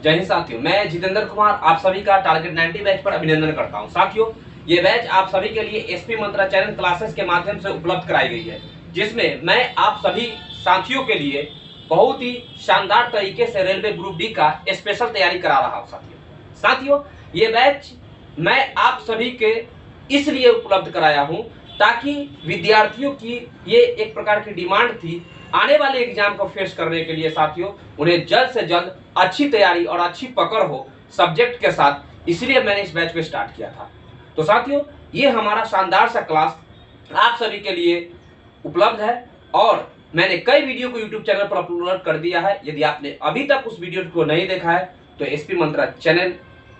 जय हिंद साथियों, मैं जितेंद्र कुमार आप सभी का टारगेट 90 बैच पर अभिनंदन करता हूं। साथियों, ये बैच आप सभी के लिए एसपी मंत्रा चैनल क्लासेस के माध्यम से उपलब्ध कराई गई है, जिसमें मैं आप सभी साथियों के लिए बहुत ही शानदार तरीके से रेलवे ग्रुप डी का स्पेशल तैयारी करा रहा हूं। साथियों, ये बैच मैं आप सभी के इसलिए उपलब्ध कराया हूं ताकि विद्यार्थियों की ये एक प्रकार की डिमांड थी आने वाले एग्जाम को फेस करने के लिए। साथियों, उन्हें जल्द से जल्द अच्छी तैयारी और अच्छी पकड़ हो सब्जेक्ट के साथ, इसलिए मैंने इस बैच को स्टार्ट किया था। तो साथियों, ये हमारा शानदार सा क्लास आप सभी के लिए उपलब्ध है और मैंने कई वीडियो को यूट्यूब चैनल पर अपलोड कर दिया है। यदि आपने अभी तक उस वीडियो को नहीं देखा है तो एसपी मंत्रा चैनल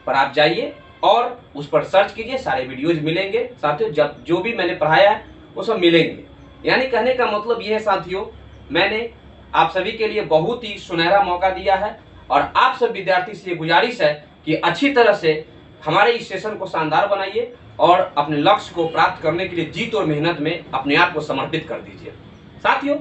पर आप जाइए और उस पर सर्च कीजिए, सारे वीडियोज मिलेंगे। साथियों, जब जो भी मैंने पढ़ाया है वो सब मिलेंगे। यानी कहने का मतलब ये है साथियों, मैंने आप सभी के लिए बहुत ही सुनहरा मौका दिया है और आप सब विद्यार्थी से गुजारिश है कि अच्छी तरह से हमारे इस सेशन को शानदार बनाइए और अपने लक्ष्य को प्राप्त करने के लिए जीत और मेहनत में अपने आप को समर्पित कर दीजिए। साथियों,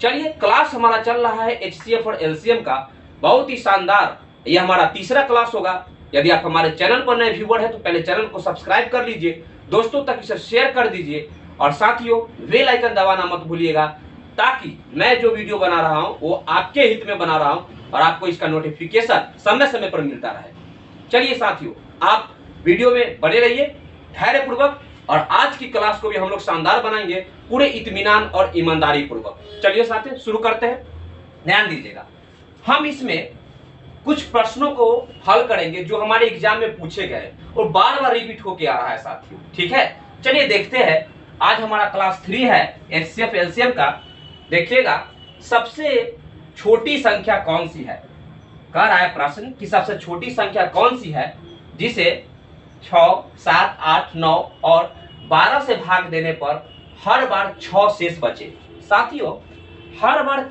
चलिए, क्लास हमारा चल रहा है एचसीएफ और एलसीएम का, बहुत ही शानदार। यह हमारा तीसरा क्लास होगा। यदि आप हमारे चैनल पर नए व्यूअर हैं तो पहले चैनल को सब्सक्राइब कर लीजिए, दोस्तों तक इसे शेयर कर दीजिए और साथियों बेल आइकन दबाना मत भूलिएगा, ताकि मैं जो वीडियो बना रहा हूं वो आपके हित में बना रहा हूं और आपको इसका नोटिफिकेशन समय समय पर मिलता रहे। चलिए साथियों, आप वीडियो में बने रहिए धैर्य पूर्वक और आज की क्लास को भी हम लोग शानदार बनाएंगे पूरे इत्मीनान और ईमानदारी पूर्वक। चलिए साथियों, शुरू करते हैं। ध्यान दीजिएगा, हम इसमें कुछ प्रश्नों को हल करेंगे जो हमारे एग्जाम में पूछे गए और बार बार रिपीट होके आ रहा है साथियों। ठीक है, चलिए देखते हैं। आज हमारा क्लास 3 है एचसीएफ एलसीएम का। देखिएगा, सबसे छोटी संख्या कौन सी है। कह रहा है प्रश्न कि सबसे छोटी संख्या कौन सी है जिसे 6, 7, 8, 9 और 12 से भाग देने पर हर बार 6 शेष बचे। साथियों, हर बार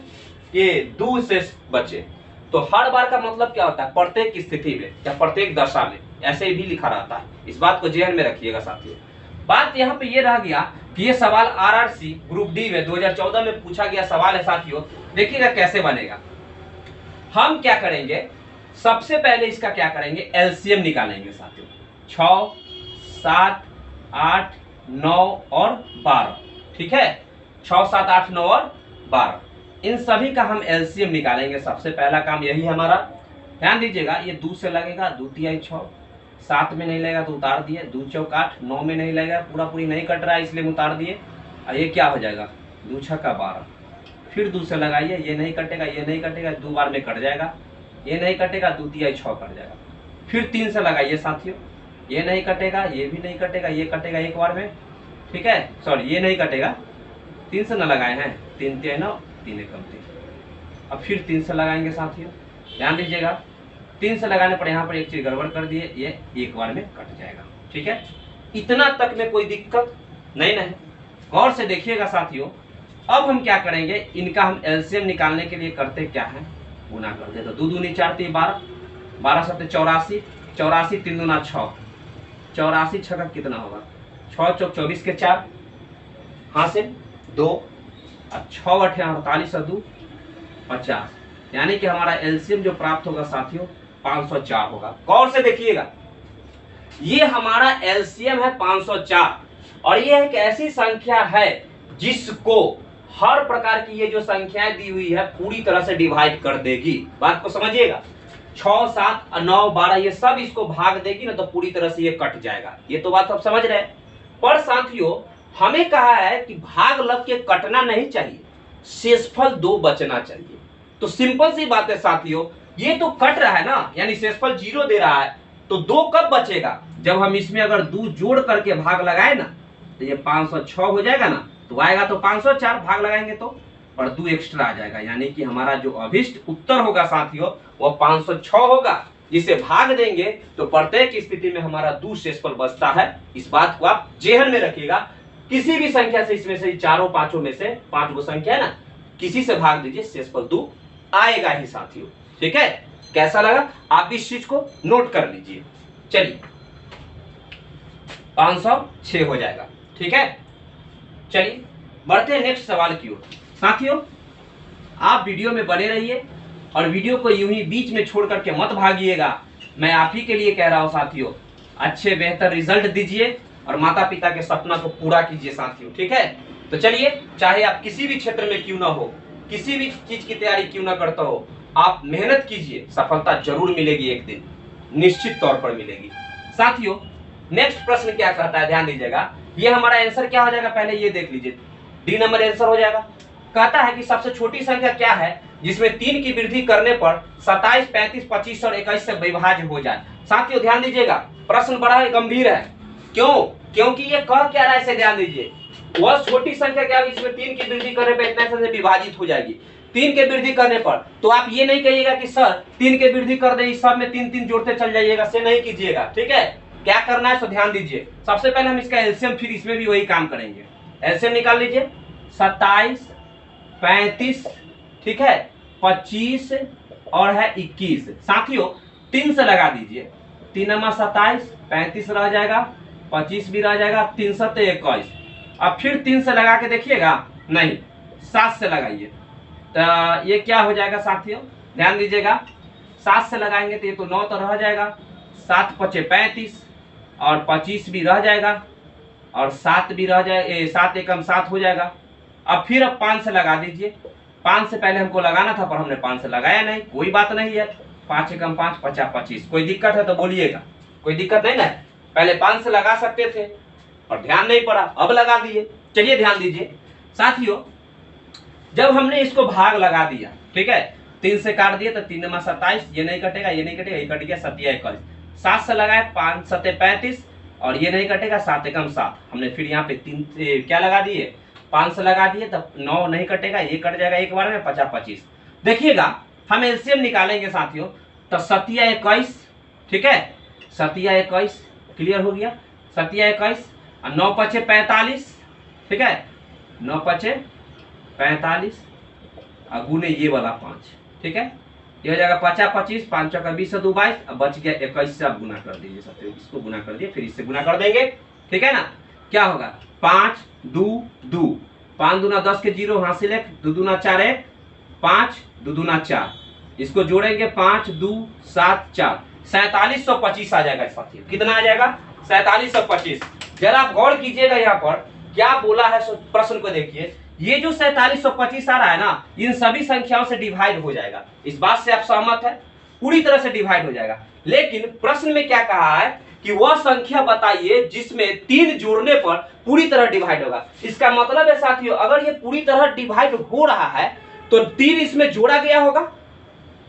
ये 2 शेष बचे, तो हर बार का मतलब क्या होता है? प्रत्येक स्थिति में या प्रत्येक दशा में, ऐसे भी लिखा रहता है। इस बात को ध्यान में रखिएगा साथियों। बात यहाँ पे ये रह गया कि ये सवाल आरआरसी ग्रुप डी में 2014 में पूछा गया सवाल है साथियों। देखिएगा कैसे बनेगा। हम क्या करेंगे, सबसे पहले इसका क्या करेंगे, एलसीएम निकालेंगे साथियों। 6, 7, 8, 9 और 12। ठीक है, 6, 7, 8, 9 और 12, इन सभी का हम एलसीएम निकालेंगे। सबसे पहला काम यही हमारा। ध्यान दीजिएगा, ये 2 से लगेगा, 2 तिहाई 6, 7 में नहीं लगेगा तो उतार दिए, 2 चौक 8, 9 में नहीं लगेगा, पूरा पूरी नहीं कट रहा है इसलिए उतार दिए। और ये क्या हो जाएगा, 2 छक्का 12, फिर 2 से लगाइए, ये नहीं कटेगा, ये नहीं कटेगा, 2 बार में कट जाएगा, ये नहीं कटेगा, 2 तिहाई 6 कट जाएगा। फिर 3 से लगाइए साथियों, ये नहीं कटेगा, ये भी नहीं कटेगा, ये कटेगा एक बार में। ठीक है, सॉरी, ये नहीं कटेगा, 3 से न लगाए हैं, 3 तिहाई 9, 3 एकम 3। अब फिर 3 से लगाएंगे साथियों। ध्यान दीजिएगा, 3 से लगाने पर यहाँ पर एक चीज गड़बड़ कर दिए, ये एक बार में कट जाएगा। ठीक है, इतना तक में कोई दिक्कत नहीं है। गौर से देखिएगा साथियों। अब हम क्या करेंगे, इनका हम एलसीएम निकालने के लिए करते क्या है, गुना करते। तो 2 दूनी 4 3 12, 12 7 84, 84 3 दूना 6, 84 छक्का कितना होगा, 6 चौक 24 के 4, हाँ से 2, 6 8 48 और 2 50। यानी कि हमारा एलसीएम जो प्राप्त होगा साथियों 504 होगा। गौर से देखिएगा, ये हमारा एलसीएम है 504 और ये एक ऐसी संख्या है जिसको हर प्रकार की ये जो संख्याएं दी हुई है पूरी तरह से डिवाइड कर देगी। बात को समझिएगा, 6, 7, 9, 12 ये सब इसको भाग देगी ना तो पूरी तरह से ये कट जाएगा। ये तो बात आप समझ रहे हैं। पर साथियों, हमें कहा है कि भाग लग के कटना नहीं चाहिए, शेषफल 2 बचना चाहिए। तो सिंपल सी बात है साथियों, ये तो कट रहा है ना, यानी शेषफल 0 दे रहा है, तो 2 कब बचेगा, जब हम इसमें अगर 2 जोड़ करके भाग लगाए ना तो ये 506 हो जाएगा ना, तो आएगा तो 504, भाग लगाएंगे तो और 2 एक्स्ट्रा आ जाएगा। यानी कि हमारा जो अभिष्ट उत्तर होगा साथियों वो 506 होगा, जिसे भाग देंगे तो प्रत्येक स्थिति में हमारा 2 शेषफल बचता है। इस बात को आप जेहन में रखिएगा। किसी भी संख्या से, इसमें से चारों पांचों में से 5 गो संख्या है ना, किसी से भाग दीजिए, शेषफल 2 आएगा ही साथियों। ठीक है, कैसा लगा आप इस चीज को नोट कर लीजिए। चलिए, 506 हो जाएगा। ठीक है, चलिए बढ़ते हैं नेक्स्ट सवाल की ओर। साथियों, आप वीडियो में बने रहिए और वीडियो को यूं ही बीच में छोड़ करके मत भागिएगा। मैं आप ही के लिए कह रहा हूं साथियों, अच्छे बेहतर रिजल्ट दीजिए और माता पिता के सपना को पूरा कीजिए साथियों, ठीक है। तो चलिए, चाहे आप किसी भी क्षेत्र में क्यों ना हो, किसी भी चीज की तैयारी क्यों ना करता हो, आप मेहनत कीजिए, सफलता जरूर मिलेगी, एक दिन निश्चित तौर पर मिलेगी। साथियों, नेक्स्ट प्रश्न क्या कहता है, ध्यान दीजिएगा। ये हमारा आंसर क्या हो जाएगा, पहले ये देख लीजिए, डी नंबर आंसर हो जाएगा। कहता है कि सबसे छोटी संख्या क्या है जिसमें 3 की वृद्धि करने पर 27, 35, 25 और 21 से विभाज्य हो जाए। साथियों ध्यान दीजिएगा, प्रश्न बड़ा गंभीर है। क्यों? क्योंकि ये कह क्या रहा है, इसे ध्यान दीजिए। वह छोटी संख्या क्या है जिसमें 3 की वृद्धि करने पर इतने से विभाजित हो जाएगी। 3 के वृद्धि करने पर तो आप ये नहीं कहिएगा कि सर 3 के वृद्धि कर दे, इस सब में 3 3 जोड़ते चल जाइएगा, से नहीं कीजिएगा, ठीक है। क्या करना है, तो ध्यान दीजिए। सबसे पहले हम इसका एलसीएम, फिर इसमें भी वही काम करेंगे। एलसीएम निकाल लीजिए, 27, 35, ठीक है, 25 और है 21। साथियों 3 से लगा दीजिए, 3 नमा 27, 35 रह जाएगा, 25 भी रह जाएगा, 3 सत्ते 21। अब फिर 3 से लगा के देखिएगा, नहीं 7 से लगाइए, तो ये क्या हो जाएगा साथियों, ध्यान दीजिएगा। 7 से लगाएंगे तो ये तो 9 तो रह जाएगा, 7 पचे 35 और 25 भी रह जाएगा और 7 भी रह जाएगा, 7 एकम 7 हो जाएगा। अब फिर 5 से लगा दीजिए। 5 से पहले हमको लगाना था पर हमने 5 से लगाया नहीं, कोई बात नहीं है। 5 एकम 5, 50, 25। कोई दिक्कत है तो बोलिएगा, कोई दिक्कत नहीं ना। पहले 5 से लगा सकते थे और ध्यान नहीं पड़ा, अब लगा दिए। चलिए ध्यान दीजिए साथियों, जब हमने इसको भाग लगा दिया, ठीक है, 3 से काट दिए तो 3 नमा 27, ये नहीं कटेगा, ये नहीं कटेगा, ये कट गया, 7 21। 7 से लगाए, 5 सत्ते 35 और ये नहीं कटेगा, 7 एकम 7। हमने फिर यहाँ पे 3 से क्या लगा दिए, 5 से लगा दिए, तब 9 नहीं कटेगा, ये कट जाएगा एक बार में, 50 25। देखिएगा हम एलसीएम निकालेंगे साथियों, तो 7 21, ठीक है, 7 21 क्लियर हो गया, 7 21 और 9 पचे 45, ठीक है, 9 पचे 45 और गुने ये वाला 5, ठीक है, ये हो जाएगा 50 25, 5 चौका 20 से 2 22, अब बच गया 21 से। आप गुना कर दीजिए साथियों, इसको गुना कर दिए, फिर इससे गुना कर देंगे, ठीक है ना। क्या होगा, 5 2 2, 5 दूना 10 के 0 हासिल 1, 2 दूना 4 1, 5 2 दूना 4, इसको जोड़ेंगे 5 2 7 4, 4725 आ जाएगा साथियों। कितना आ जाएगा, 4725। जरा आप गौर कीजिएगा यहाँ पर क्या बोला है, प्रश्न को देखिए। ये जो 4725 आ रहा है ना, इन सभी संख्याओं से डिवाइड हो जाएगा। इस बात से आप सहमत है, पूरी तरह से डिवाइड हो जाएगा। लेकिन प्रश्न में क्या कहा है कि वह संख्या बताइए जिसमें 3 जोड़ने पर पूरी तरह डिवाइड होगा। इसका मतलब है साथियों, अगर ये पूरी तरह डिवाइड हो रहा है तो 3 इसमें जोड़ा गया होगा।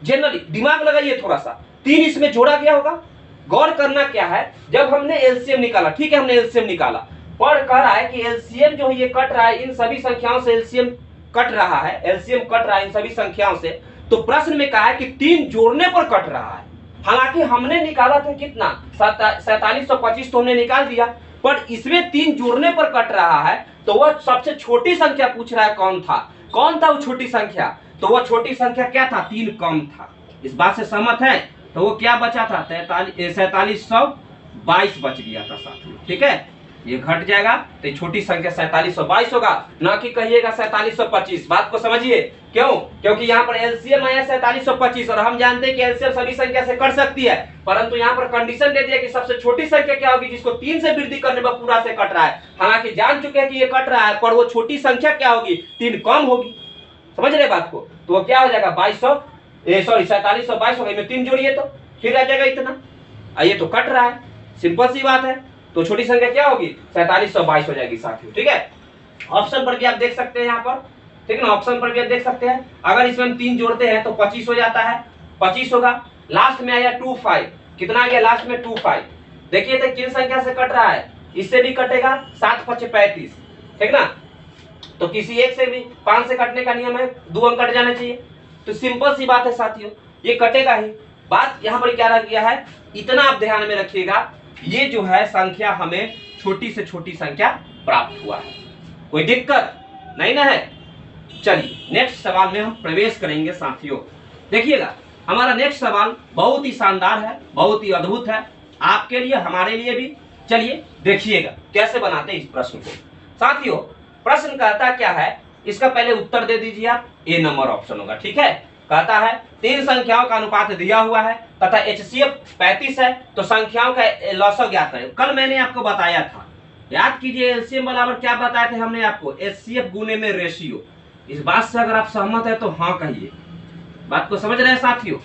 जनरली दिमाग लगाइए थोड़ा सा, 3 इसमें जोड़ा गया होगा। गौर करना क्या है, जब हमने एलसीएम निकाला, ठीक है, हमने एलसीएम निकाला, पर कह रहा है कि एलसीएम जो ये कट रहा है, इन सभी संख्याओं से एलसीएम कट रहा है, एलसीएम कट रहा है इन सभी संख्याओं से। तो प्रश्न में कहा है कि 3 जोड़ने पर कट रहा है। हालांकि हमने निकाला था कितना, 4725 तो हमने निकाल दिया, पर इसमें 3 जोड़ने पर कट रहा है। तो वह सबसे छोटी संख्या पूछ रहा है, कौन था, कौन था वो छोटी संख्या। तो वह छोटी संख्या क्या था, 3 कम था। इस बात से सहमत है। तो वो क्या बचा था, 4722 बच गया था साथियों, ठीक है, ये घट जाएगा तो छोटी संख्या 4722 होगा, ना कि कहिएगा 4725। बात को समझिए, क्यों, क्योंकि यहाँ पर एलसीएम आया 4725 और हम जानते हैं कि एलसीएम सभी संख्या से कट सकती है, परंतु यहाँ पर कंडीशन दे दिया कि सबसे छोटी संख्या क्या होगी जिसको 3 से वृद्धि करने पर पूरा से कट रहा है। हालांकि जान चुके हैं कि ये कट रहा है, पर वो छोटी संख्या क्या होगी, 3 कम होगी। समझ रहे बात को। तो वो क्या हो जाएगा, 4722 होगा, इनमें 3 जोड़िए तो फिर आ जाएगा इतना। ये तो कट रहा है, सिंपल सी बात है। तो छोटी संख्या क्या होगी, 4722 हो जाएगी साथियों, ठीक है। ऑप्शन पर भी आप देख सकते हैं यहाँ पर, ठीक है ना, ऑप्शन पर भी आप देख सकते हैं। अगर इसमें हम 3 जोड़ते हैं तो 25 हो जाता है, 25 होगा। लास्ट में आया 25, कितना आ गया लास्ट में, 25। देखिए तो किन संख्या से कट रहा है, इससे भी कटेगा, 7 5 35, ठीक ना। तो किसी एक से भी 5 से कटने का नियम है, 2 अंक कट जाने चाहिए। तो सिंपल सी बात है साथियों, ये कटेगा ही। बात यहाँ पर क्या रह गया है, इतना आप ध्यान में रखिएगा, ये जो है संख्या हमें छोटी से छोटी संख्या प्राप्त हुआ है, कोई दिक्कत नहीं ना है। चलिए नेक्स्ट सवाल में हम प्रवेश करेंगे साथियों। देखिएगा हमारा नेक्स्ट सवाल बहुत ही शानदार है, बहुत ही अद्भुत है, आपके लिए हमारे लिए भी। चलिए देखिएगा कैसे बनाते हैं इस प्रश्न को। साथियों प्रश्न कहता क्या है, इसका पहले उत्तर दे दीजिए आप, ए नंबर ऑप्शन होगा, ठीक है। कहता है 3 संख्याओं का अनुपात दिया हुआ है तथा HCF 35 है, तो संख्याओं का लॉसव ज्ञात करें। कल मैंने आपको बताया था, याद कीजिए, एलसीएम बराबर क्या बताए थे हमने आपको, HCF गुने में रेशियो। इस बात से अगर आप सहमत है तो हाँ कहिए। बात को समझ रहे हैं साथियों?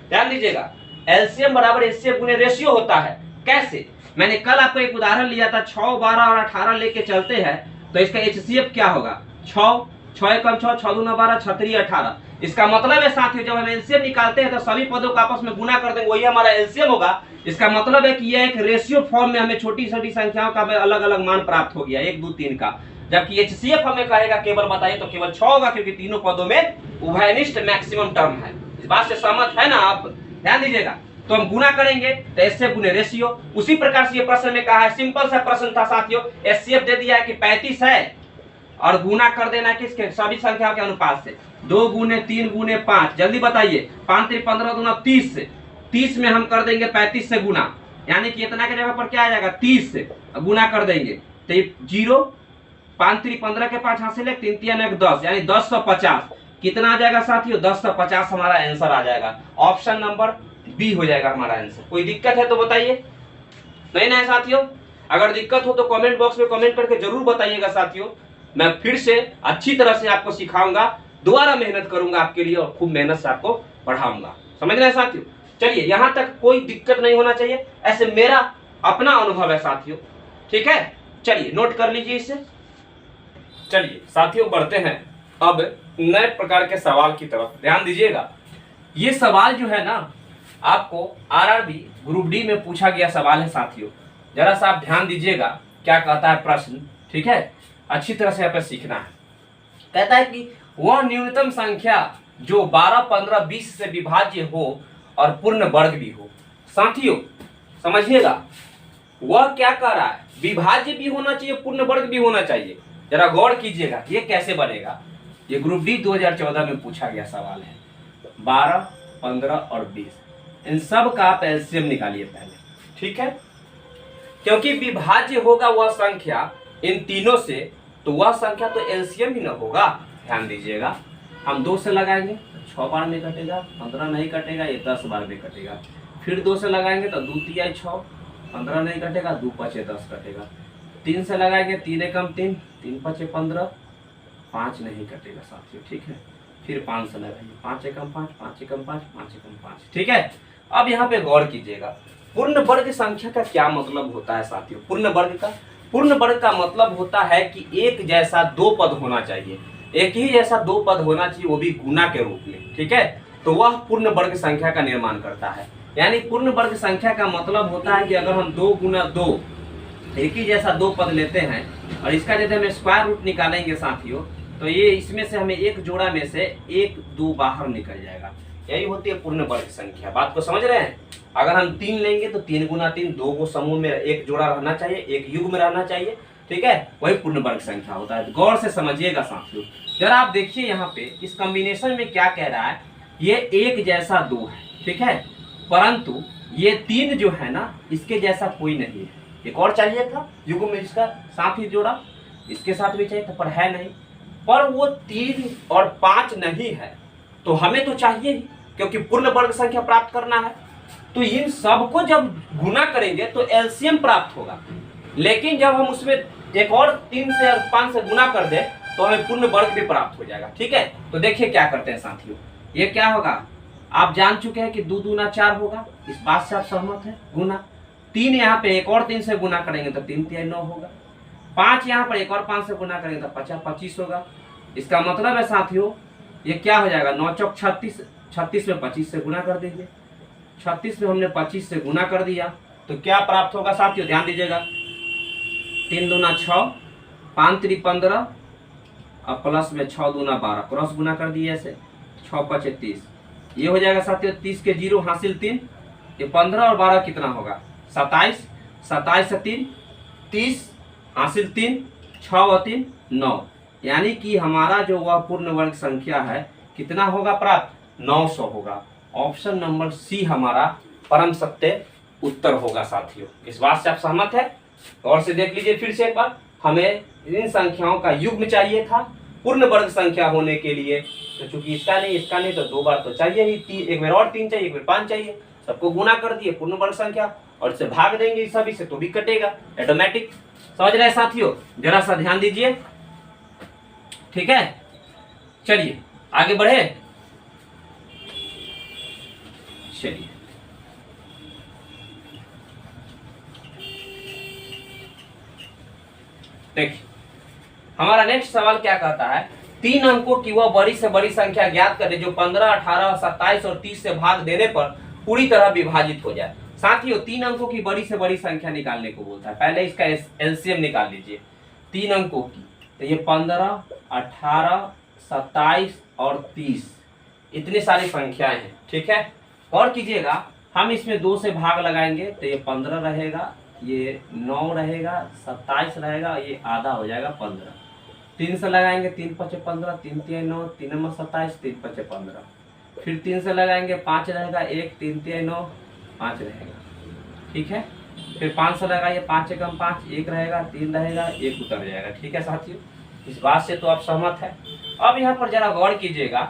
ध्यान दीजिएगा, एलसीएम बराबर HCF गुने रेशियो होता है। कैसे? मैंने कल आपको एक उदाहरण लिया था, 6, 12 और 18 लेके चलते हैं तो इसका HCF क्या होगा, 6, 6 एकम 6, 6 दूना 12, 6 3 18। इसका मतलब है साथियों, जब हम एलसीएम निकालते हैं तो सभी पदों का आपस में गुना कर देंगे, वही हमारा एलसीएम होगा। इसका मतलब है कि यह एक रेशियो फॉर्म में हमें छोटी छोटी संख्याओं का अलग अलग मान प्राप्त हो गया, 1 2 3 का। जबकि HCF हमें कहेगा केवल, बताइए तो केवल 6 होगा, क्योंकि तीनों पदों में उभयनिष्ठ मैक्सिमम टर्म है। इस बात से सहमत है ना आप? ध्यान दीजिएगा, तो हम गुना करेंगे तो HCF गुने रेशियो। उसी प्रकार से ये प्रश्न में कहा है, सिंपल सा प्रश्न था साथियों, HCF दे दिया है कि 35 है और गुना कर देना किसके, सभी संख्याओं के अनुपात से, 2 गुने 3 गुने 5। जल्दी बताइए, 5 3 15 दूना 30 से, 30 में हम कर देंगे 35 से गुना, यानी कि इतना के जगह पर क्या आ जाएगा, 30 से गुना कर देंगे तो 0, 5 3 15 के 5 हासिल है, 3 3 1 10, यानी 1050। कितना आ जाएगा साथियों, 1050 हमारा आंसर आ जाएगा। ऑप्शन नंबर बी हो जाएगा हमारा आंसर। कोई दिक्कत है तो बताइए, नहीं ना साथियों? अगर दिक्कत हो तो कमेंट बॉक्स में कमेंट करके जरूर बताइएगा साथियों। मैं फिर से अच्छी तरह से आपको सिखाऊंगा, दोबारा मेहनत करूंगा आपके लिए और खूब मेहनत से आपको पढ़ाऊंगा। समझ रहे हैं साथियों? चलिए, यहां तक कोई दिक्कत नहीं होना चाहिए, ऐसे मेरा अपना अनुभव है साथियों। ठीक है, चलिए नोट कर लीजिए इसे। चलिए साथियों, बढ़ते हैं अब नए प्रकार के सवाल की तरफ। ध्यान दीजिएगा, ये सवाल जो है ना, आपको RRB ग्रुप डी में पूछा गया सवाल है साथियों। जरा सा आप ध्यान दीजिएगा क्या कहता है प्रश्न, ठीक है? अच्छी तरह से यहाँ पे सीखना है। कहता है कि वह न्यूनतम संख्या जो 12, 15, 20 से विभाज्य हो और पूर्ण वर्ग भी हो। साथियों समझिएगा, वह क्या कह रहा है, विभाज्य भी होना चाहिए, पूर्ण वर्ग भी होना चाहिए। जरा गौर कीजिएगा, ये कैसे बनेगा। ये ग्रुप डी 2014 में पूछा गया सवाल है। 12, 15 और 20, इन सब का आप एलसीएम निकालिए पहले, ठीक है? क्योंकि विभाज्य होगा वह संख्या इन तीनों से, तो वह संख्या तो एलसीएम ही न होगा। ध्यान दीजिएगा, हम 2 से लगाएंगे तो 6 बार में कटेगा, 15 नहीं कटेगा, ये 10 बार में कटेगा। फिर 2 से लगाएंगे तो 2 3 6, 15 नहीं कटेगा, 2 5 10 कटेगा। 3 से लगाएंगे, 3 एकम 3, 3 5 15, 5 नहीं कटेगा साथियों, ठीक है? फिर 5 से लगाएंगे, 5 एकम 5, 5 एकम 5, 5 एकम 5, ठीक है? अब यहाँ पे गौर कीजिएगा, पूर्ण वर्ग संख्या का क्या मतलब होता है साथियों? पूर्ण वर्ग का मतलब होता है कि एक जैसा 2 पद होना चाहिए, एक ही जैसा 2 पद होना चाहिए, वो भी गुना के रूप में, ठीक है? तो वह पूर्ण वर्ग संख्या का निर्माण करता है। यानी पूर्ण वर्ग संख्या का मतलब होता है कि अगर हम 2 गुना 2 एक ही जैसा 2 पद लेते हैं और इसका यदि हम स्क्वायर रूट निकालेंगे साथियों, तो ये इसमें से हमें एक जोड़ा में से 1 2 बाहर निकल जाएगा। यही होती है पूर्ण वर्ग संख्या। बात को समझ रहे हैं? अगर हम 3 लेंगे तो 3 गुना 3, 2 को समूह में एक जोड़ा रहना चाहिए, एक युग में रहना चाहिए, ठीक है? वही पूर्ण वर्ग संख्या होता है। गौर से समझिएगा साथियों। जरा आप देखिए यहाँ पे इस कॉम्बिनेशन में क्या कह रहा है, ये एक जैसा 2 है, ठीक है? परंतु ये 3 जो है ना, इसके जैसा कोई नहीं है। एक और चाहिए था युग में इसका साथ ही जोड़ा, इसके साथ भी चाहिए था, पर है नहीं। पर वो 3 और 5 नहीं है, तो हमें तो चाहिए ही, क्योंकि पूर्ण वर्ग संख्या प्राप्त करना है। तो इन सबको जब गुना करेंगे तो एलसीएम प्राप्त होगा, लेकिन जब हम उसमें एक और 3 से और 5 से गुना कर दें तो हमें पूर्ण वर्ग भी प्राप्त हो जाएगा, ठीक है? तो देखिए क्या करते हैं साथियों, ये क्या होगा, आप जान चुके हैं कि 2 दूना 4 होगा, इस बात से आप सहमत हैं? गुना 3 यहाँ पे एक और 3 से गुना करेंगे तो 3 3 9 होगा। 5 यहाँ पर एक और 5 से गुना करेंगे तो 50 25 होगा। इसका मतलब है साथियों, ये क्या हो जाएगा, 9 चौक 36, 36 में 25 से गुना कर दीजिए। 36 में हमने 25 से गुना कर दिया तो क्या प्राप्त होगा साथियों? ध्यान दीजिएगा, 3 दूना 6, 5 3 15 और प्लस में 6 दूना 12, क्रॉस गुना कर दिए ऐसे, 6 5 30, ये हो जाएगा साथियों 30 के 0 हासिल 3, ये 15 और 12 कितना होगा, 27, 27 से 3 30 हासिल 3, 6 और 3 9, यानी कि हमारा जो वह पूर्ण वर्ग संख्या है कितना होगा प्राप्त, 900 होगा। ऑप्शन नंबर सी हमारा परम सत्य उत्तर होगा साथियों। इस बात से आप सहमत है? और से देख लीजिए फिर से एक बार, हमें इन संख्याओं का युग्म चाहिए था पूर्ण वर्ग संख्या होने के लिए, तो चूंकि इसका नहीं तो 2 बार तो चाहिए ही, एक बार और 3 चाहिए, एक बार 5 चाहिए, सबको गुना कर दिए पूर्ण वर्ग संख्या और इसे भाग देंगे सभी से तो भी कटेगा ऑटोमेटिक। समझ रहे हैं साथियों, जरा सा ध्यान दीजिए, ठीक है। चलिए आगे बढ़े, चलिए देखिए हमारा नेक्स्ट सवाल क्या कहता है, 3 अंकों की वह बड़ी से बड़ी संख्या ज्ञात करें जो 15, 18, 27 और 30 से भाग देने पर पूरी तरह विभाजित हो जाए। साथियों 3 अंकों की बड़ी से बड़ी संख्या निकालने को बोलता है। पहले इसका एलसीएम निकाल लीजिए 3 अंकों की, तो ये 15, 18, 27 और 30 इतनी सारी संख्याएं हैं, ठीक है। और कीजिएगा हम इसमें 2 से भाग लगाएंगे तो ये 15 रहेगा, ये 9 रहेगा, 27 रहेगा, ये आधा हो जाएगा 15। 3 से लगाएंगे 3 5 15, 3 3 9, 3 9 27, 3 5 15। फिर 3 से लगाएंगे 5 रहेगा, 1 3 3 9 5 रहेगा, ठीक है। फिर 5 से लगाइए 5 1 5, 1 रहेगा, 3 रहेगा, 1 उतर जाएगा, ठीक है साथियों। इस बात से तो आप सहमत है। अब यहाँ पर जरा गौर कीजिएगा,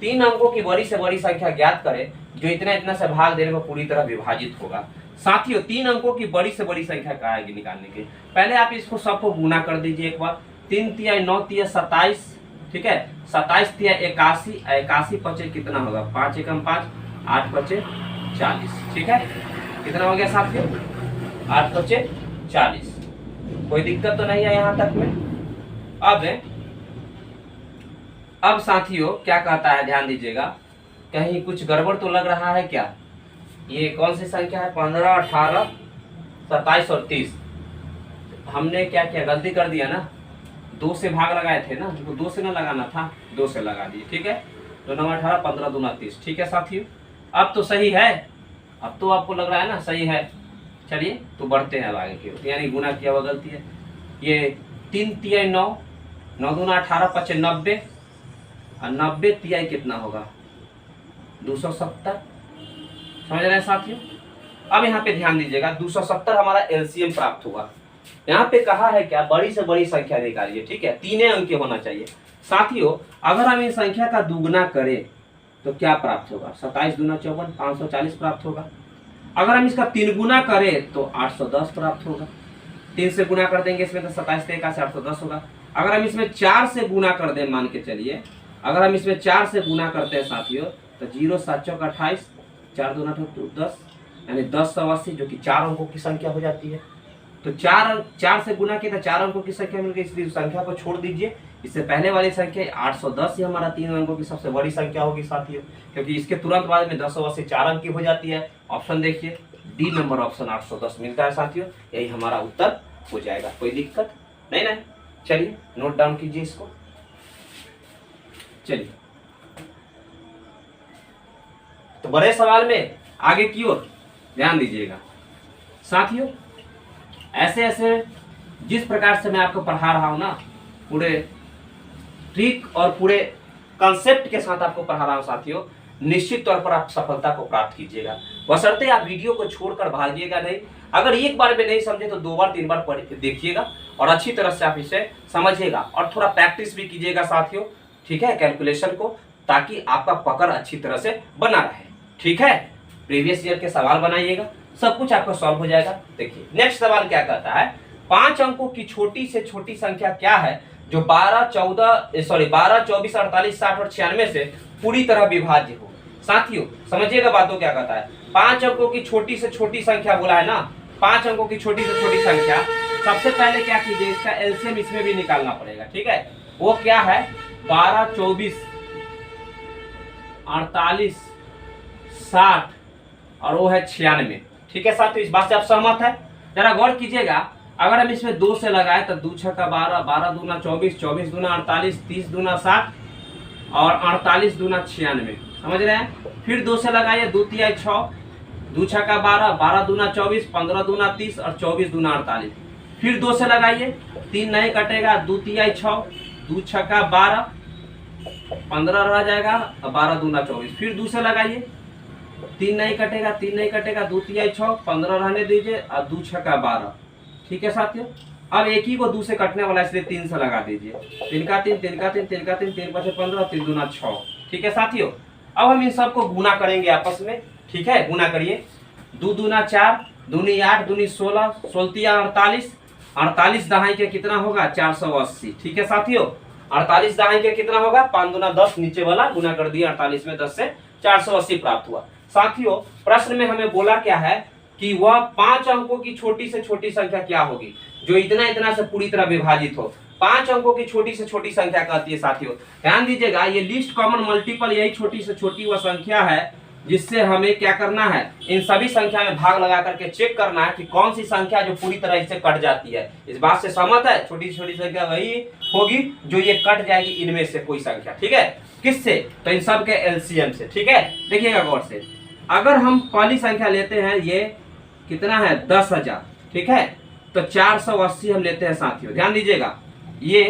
3 अंकों की बड़ी से बड़ी संख्या ज्ञात करें जो इतना इतना से भाग देने पर पूरी तरह विभाजित होगा। साथियों 3 अंकों की बड़ी से बड़ी संख्या क्या आएगी निकालने के, पहले आप इसको सबको गुना कर दीजिए एक बार। 3 तिया 9 तिया 27, ठीक है। 27 तिया 81, 81 पचे कितना होगा, 5 1 5, 8 पचे 40, ठीक है। कितना हो गया साथियों, 8 पचे 40। कोई दिक्कत तो नहीं है यहाँ तक में। अब साथियों क्या कहता है, ध्यान दीजिएगा, कहीं कुछ गड़बड़ तो लग रहा है क्या। ये कौन सी संख्या है, 15, 18, 27 और 30। हमने क्या किया, गलती कर दिया ना, 2 से भाग लगाए थे ना, तो 2 से ना लगाना था, 2 से लगा दिए, ठीक है। तो 9 18 15 2 30, ठीक है साथियों। अब तो सही है, अब तो आपको लग रहा है ना सही है। चलिए तो बढ़ते हैं अब आगे की ओर, यानी गुना किया हुआ गलती है। ये 3 तिया 9, 9 दूना 18 5 90 और 90 तिया कितना होगा, 270। समझ रहे हैं साथियों। अब यहाँ पे ध्यान दीजिएगा, 270 हमारा एलसीएम प्राप्त हुआ। यहाँ पे कहा है क्या, बड़ी से बड़ी संख्या निकालिए, ठीक है, 3 अंक के होना चाहिए। साथियों अगर हम इस संख्या का दुगुना करें तो क्या प्राप्त होगा, 27 दूना 54, 540 प्राप्त होगा। अगर हम इसका 3 गुना करें तो 810 प्राप्त होगा। 3 से गुना कर देंगे इसमें तो 27 से 810 होगा। अगर हम इसमें 4 से गुना कर दें, मान के चलिए अगर हम इसमें 4 से गुना करते हैं साथियों तो 0 7 चौक 28, 4 दूना 10, यानी 1080 जो कि 4 अंकों की संख्या हो जाती है। तो 4 से गुना किया तो 4 अंकों की संख्या मिल गई, इसलिए संख्या को छोड़ दीजिए। इससे पहले वाली संख्या 810 ही हमारा 3 अंकों की सबसे बड़ी संख्या होगी साथियों, क्योंकि इसके तुरंत बाद में 1080 4 अंक की हो जाती है। ऑप्शन देखिए डी नंबर ऑप्शन 810 मिलता है साथियों, यही हमारा उत्तर हो जाएगा। कोई दिक्कत नहीं ना। चलिए नोट डाउन कीजिए इसको। चलिए तो बड़े सवाल में आगे की ओर ध्यान दीजिएगा साथियों। ऐसे ऐसे जिस प्रकार से मैं आपको पढ़ा रहा हूं ना, पूरे ट्रिक और पूरे कॉन्सेप्ट के साथ आपको पढ़ा रहा हूं साथियों, निश्चित तौर पर आप सफलता को प्राप्त कीजिएगा। बशर्ते आप वीडियो को छोड़कर भागिएगा नहीं। अगर एक बार में नहीं समझे तो 2 बार 3 बार देखिएगा और अच्छी तरह से आप इसे समझिएगा और थोड़ा प्रैक्टिस भी कीजिएगा साथियों, ठीक है, कैलकुलेशन को, ताकि आपका पकड़ अच्छी तरह से बना रहे, ठीक है। प्रीवियस ईयर के सवाल बनाइएगा, सब कुछ आपका सॉल्व हो जाएगा। देखिए नेक्स्ट सवाल क्या कहता है, 5 अंकों की छोटी से छोटी संख्या क्या है जो 12 24 48 60 और 96 से पूरी तरह विभाज्य हो। साथियों समझिएगा बातों क्या कहता है, 5 अंकों की छोटी से छोटी संख्या बोला है ना, 5 अंकों की छोटी से छोटी संख्या। सबसे पहले क्या कीजिए, इसका एलसीएम इसमें भी निकालना पड़ेगा, ठीक है। वो क्या है, 12 24 48 60 और वो है 96, ठीक है साथियों। इस बात से आप सहमत है। जरा गौर कीजिएगा, अगर हम इसमें 2 से लगाए तो 2 6 12, 12 दूना 24, 24 दूना 48, 30 दूना 60 और 48 दूना 96। समझ रहे हैं। फिर 2 से लगाइए, 2 तिया 6, 2 6 12, 12 दूना 24, 15 दूना 30 और 24 दूना 48। फिर 2 से लगाइए, 3 नहीं कटेगा, 2 तिया 6, 2 6 12, 15 रह जाएगा और 12 दूना 24। फिर 2 से लगाइए, 3 नहीं कटेगा, 3 नहीं कटेगा, 2 तिया 6, 15 रहने दीजिए और 2 6 12, ठीक है साथियों। अब एक ही को 2 से कटने वाला, इसलिए 3 से लगा दीजिए। 3 का 3, 3 का 3, 3 का 3, 3 5 15, 3 दूना 6। ठीक है साथियों, अब हम इन सबको गुना करेंगे आपस में। ठीक है, गुना करिए। 2 दूना 4, दूनी 8, दूनी 16, 16 48, 48 दहाई के कितना होगा 480। ठीक है साथियों, 48 दहाई के कितना होगा 5 दूना 10, नीचे वाला गुना कर दिया 48 में 10 से 480 प्राप्त हुआ। साथियों प्रश्न में हमें बोला क्या है कि वह 5 अंकों की छोटी से छोटी संख्या क्या होगी जो इतना इतना से पूरी तरह विभाजित हो। 5 अंकों की छोटी से छोटी संख्या कहती है साथियों। ध्यान दीजिएगा, ये लीस्ट कॉमन मल्टीपल यही छोटी से छोटी वह संख्या है जिससे हमें क्या करना है, इन सभी संख्या में भाग लगा करके चेक करना है कि कौन सी संख्या जो पूरी तरह इससे कट जाती है। इस बात से सहमत है? छोटी से छोटी संख्या वही होगी जो ये कट जाएगी इनमें से कोई संख्या। ठीक है, किससे? तो इन सब के एलसीएम से। ठीक है, देखिएगा गौर से, अगर हम पहली संख्या लेते हैं, ये कितना है 10,000। ठीक है, तो 480 हम लेते हैं साथियों। ध्यान दीजिएगा, ये